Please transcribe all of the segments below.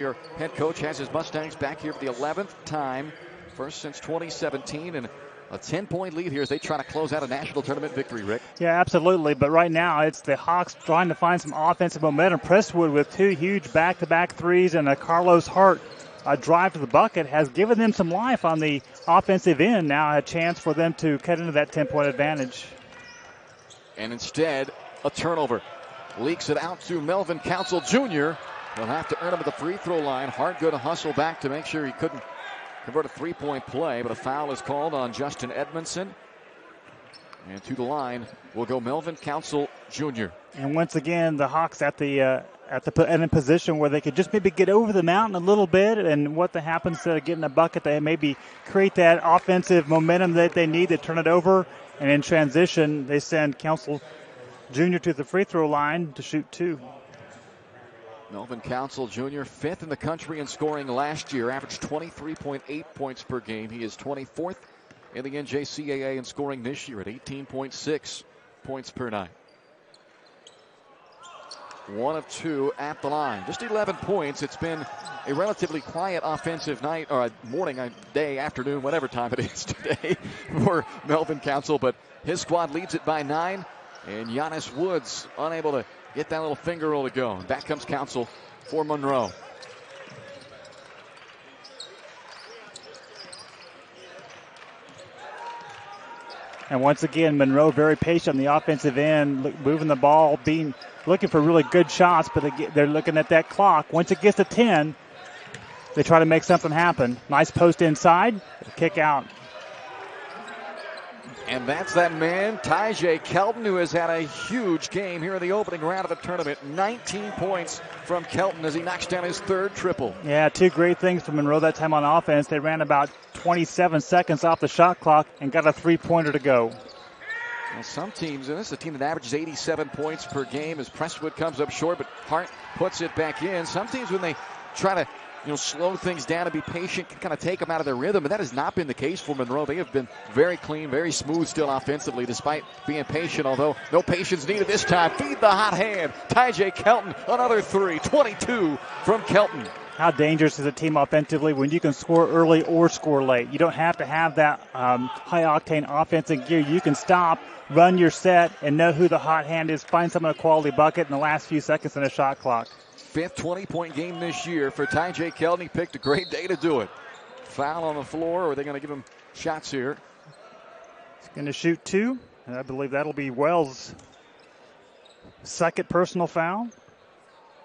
Your head coach has his Mustangs back here for the 11th time, first since 2017, and a 10-point lead here as they try to close out a national tournament victory, Rick. Yeah, absolutely. But right now it's the Hawks trying to find some offensive momentum. Prestwood with two huge back-to-back threes and a Carlos Hart drive to the bucket has given them some life on the offensive end. Now a chance for them to cut into that 10-point advantage. And instead, a turnover. Leaks it out to Melvin Council Jr. They'll have to earn him at the free throw line. Hart going to hustle back to make sure he couldn't convert a three-point play, but a foul is called on Justin Edmondson. And to the line will go Melvin Council Jr. And once again, the Hawks in a position where they could just maybe get over the mountain a little bit, and what that happens instead of getting a bucket, they maybe create that offensive momentum that they need to turn it over. And in transition, they send Council Jr. to the free throw line to shoot two. Melvin Council Jr., fifth in the country in scoring last year, averaged 23.8 points per game. He is 24th in the NJCAA in scoring this year at 18.6 points per night. 1 of 2 at the line. Just 11 points. It's been a relatively quiet offensive night, or morning, day, afternoon, whatever time it is today for Melvin Council. But his squad leads it by 9, and Giannis Woods unable to get that little finger roll to go. Back comes Council for Monroe. And once again, Monroe very patient on the offensive end, moving the ball, looking for really good shots, but they're looking at that clock. Once it gets to 10, they try to make something happen. Nice post inside, kick out. And that's that man, Tyjae Kelton, who has had a huge game here in the opening round of the tournament. 19 points from Kelton as he knocks down his third triple. Yeah, two great things for Monroe that time on offense. They ran about 27 seconds off the shot clock and got a three-pointer to go. Well, some teams, and this is a team that averages 87 points per game as Prestwood comes up short, but Hart puts it back in. Some teams, when they try to slow things down and be patient, can kind of take them out of their rhythm, and that has not been the case for Monroe. They have been very clean, very smooth still offensively, despite being patient, although no patience needed this time. Feed the hot hand. Tyjae Kelton, another three. 22 from Kelton. How dangerous is a team offensively when you can score early or score late? You don't have to have that high-octane offensive gear. You can stop, run your set, and know who the hot hand is, find some of the quality bucket in the last few seconds in a shot clock. Fifth 20-point game this year for Tyjae Kelton. He picked a great day to do it. Foul on the floor, or are they going to give him shots here? He's going to shoot two, and I believe that'll be Wells' second personal foul.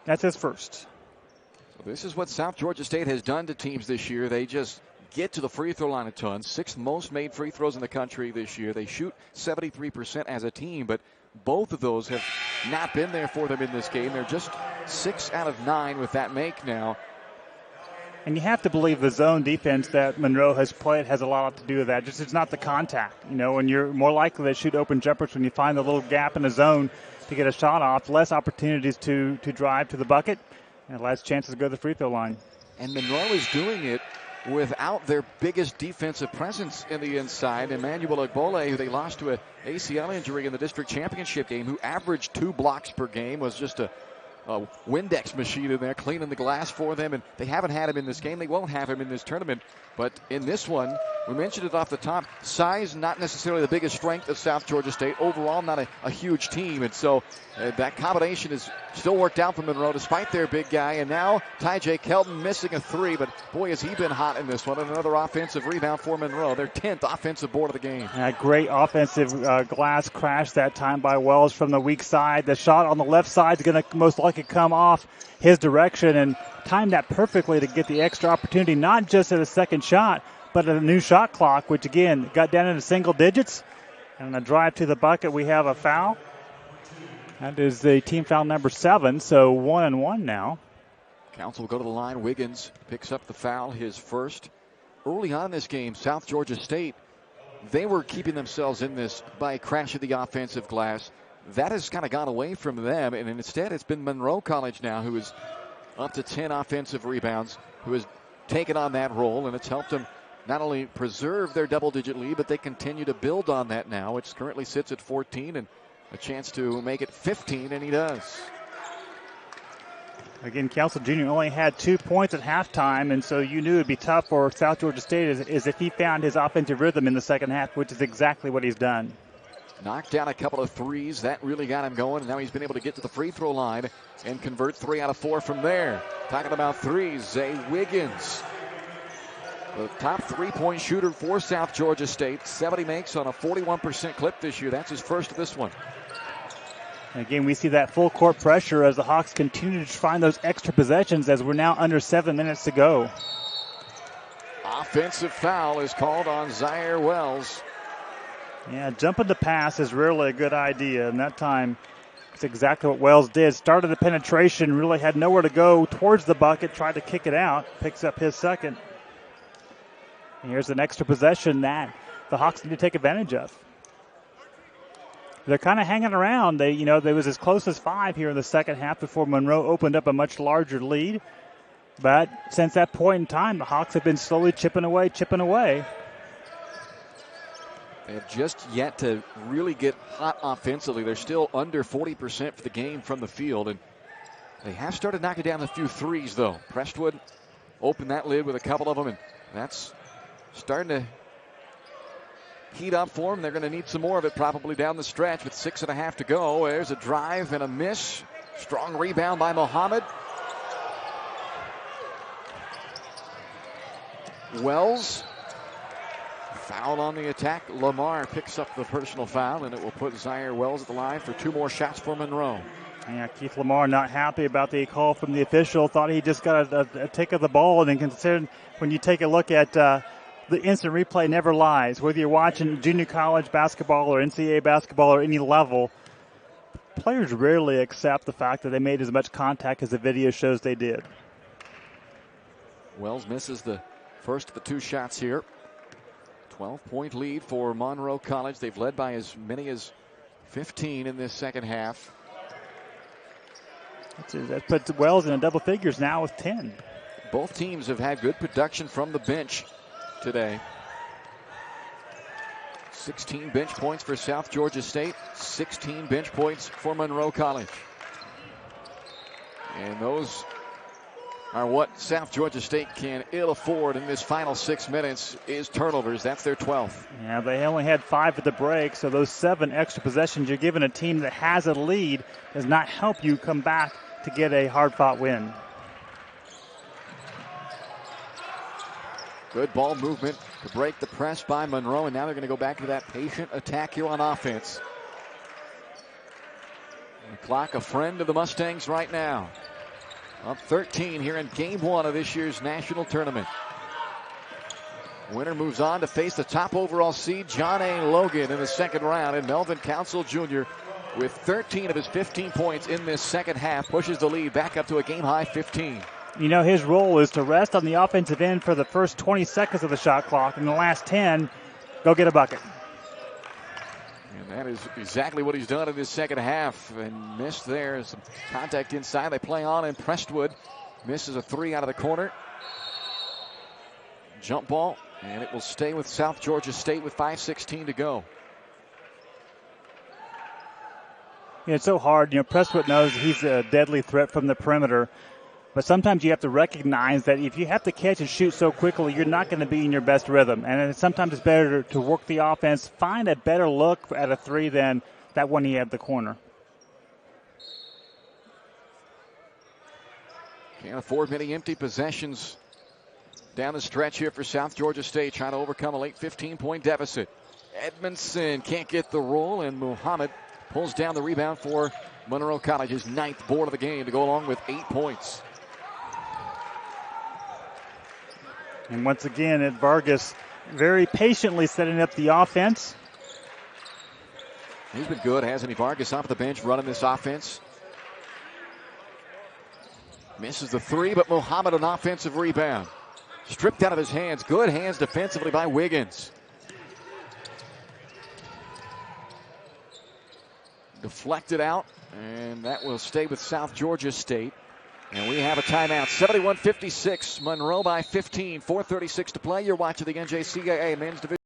That's his first. So this is what South Georgia State has done to teams this year. They just get to the free throw line a ton. Sixth most made free throws in the country this year. They shoot 73% as a team, but both of those have not been there for them in this game. They're just 6 out of 9 with that make now. And you have to believe the zone defense that Monroe has played has a lot to do with that. Just it's not the contact. And you're more likely to shoot open jumpers when you find the little gap in the zone to get a shot off. Less opportunities to drive to the bucket and less chances to go to the free throw line. And Monroe is doing it without their biggest defensive presence in the inside. Emmanuel Ogbole, who they lost to an ACL injury in the district championship game, who averaged 2 blocks per game, was just a Windex machine in there cleaning the glass for them. And they haven't had him in this game. They won't have him in this tournament. But in this one, we mentioned it off the top, size not necessarily the biggest strength of South Georgia State. Overall, not a huge team. And so that combination has still worked out for Monroe despite their big guy. And now Tyjae Kelton missing a three. But boy, has he been hot in this one. And another offensive rebound for Monroe. Their 10th offensive board of the game. Great offensive glass crash that time by Wells from the weak side. The shot on the left side is going to most likely come off his direction and timed that perfectly to get the extra opportunity, not just at a second shot, but at a new shot clock, which again got down into single digits. And on a drive to the bucket, we have a foul. That is the team foul number 7, so 1-1 now. Council will go to the line. Wiggins picks up the foul, his first. Early on in this game, South Georgia State, they were keeping themselves in this by crashing the offensive glass. That has kind of gone away from them, and instead it's been Monroe College now who is up to 10 offensive rebounds, who has taken on that role, and it's helped them not only preserve their double-digit lead, but they continue to build on that now. It currently sits at 14 and a chance to make it 15, and he does. Again, Council Jr. only had 2 points at halftime, and so you knew it would be tough for South Georgia State is if he found his offensive rhythm in the second half, which is exactly what he's done. Knocked down a couple of threes. That really got him going, and now he's been able to get to the free throw line and convert 3 out of 4 from there. Talking about threes, Zay Wiggins, the top three-point shooter for South Georgia State. 7 he makes on a 41% clip this year. That's his first of this one. Again, we see that full court pressure as the Hawks continue to find those extra possessions as we're now under 7 minutes to go. Offensive foul is called on Zaire Wells. Yeah, jumping the pass is rarely a good idea, and that time it's exactly what Wells did. Started the penetration, really had nowhere to go towards the bucket, tried to kick it out, picks up his second. And here's an extra possession that the Hawks need to take advantage of. They're kind of hanging around. They was as close as 5 here in the second half before Monroe opened up a much larger lead. But since that point in time, the Hawks have been slowly chipping away. They have just yet to really get hot offensively. They're still under 40% for the game from the field, and they have started knocking down a few threes, though. Prestwood opened that lid with a couple of them, and that's starting to heat up for them. They're going to need some more of it probably down the stretch with 6.5 to go. There's a drive and a miss. Strong rebound by Mohammed. Wells fouled on the attack. Lamar picks up the personal foul, and it will put Zaire Wells at the line for 2 more shots for Monroe. Yeah, Keith Lamar not happy about the call from the official. Thought he just got a take of the ball, and then considered when you take a look at the instant replay never lies. Whether you're watching junior college basketball or NCAA basketball or any level, players rarely accept the fact that they made as much contact as the video shows they did. Wells misses the first of the 2 shots here. 12-point lead for Monroe College. They've led by as many as 15 in this second half. That puts Wells in a double figures now with 10. Both teams have had good production from the bench today. 16 bench points for South Georgia State, 16 bench points for Monroe College. And those are what South Georgia State can ill afford in this final 6 minutes is turnovers. That's their 12th. Yeah, they only had 5 at the break, so those 7 extra possessions you're giving a team that has a lead does not help you come back to get a hard-fought win. Good ball movement to break the press by Monroe, and now they're going to go back to that patient attack here on offense. The clock a friend of the Mustangs right now. Up 13 here in game 1 of this year's national tournament. Winner moves on to face the top overall seed, John A. Logan, in the second round, and Melvin Council Jr. with 13 of his 15 points in this second half pushes the lead back up to a game-high 15. You know, his role is to rest on the offensive end for the first 20 seconds of the shot clock. In the last 10, go get a bucket. And that is exactly what he's done in this second half. And missed there. Some contact inside. They play on, and Prestwood misses a 3 out of the corner. Jump ball, and it will stay with South Georgia State with 5:16 to go. Yeah, it's so hard. You know, Prestwood knows he's a deadly threat from the perimeter. But sometimes you have to recognize that if you have to catch and shoot so quickly, you're not going to be in your best rhythm. And sometimes it's better to work the offense, find a better look at a 3 than that one he had at the corner. Can't afford many empty possessions down the stretch here for South Georgia State, trying to overcome a late 15-point deficit. Edmondson can't get the roll, and Muhammad pulls down the rebound for Monroe College, his 9th board of the game, to go along with 8 points. And once again, Ed Vargas very patiently setting up the offense. He's been good, hasn't he? Vargas off the bench running this offense. Misses the 3, but Muhammad an offensive rebound. Stripped out of his hands. Good hands defensively by Wiggins. Deflected out, and that will stay with South Georgia State. And we have a timeout. 71-56, Monroe by 15, 4:36 to play. You're watching the NJCAA Men's Division.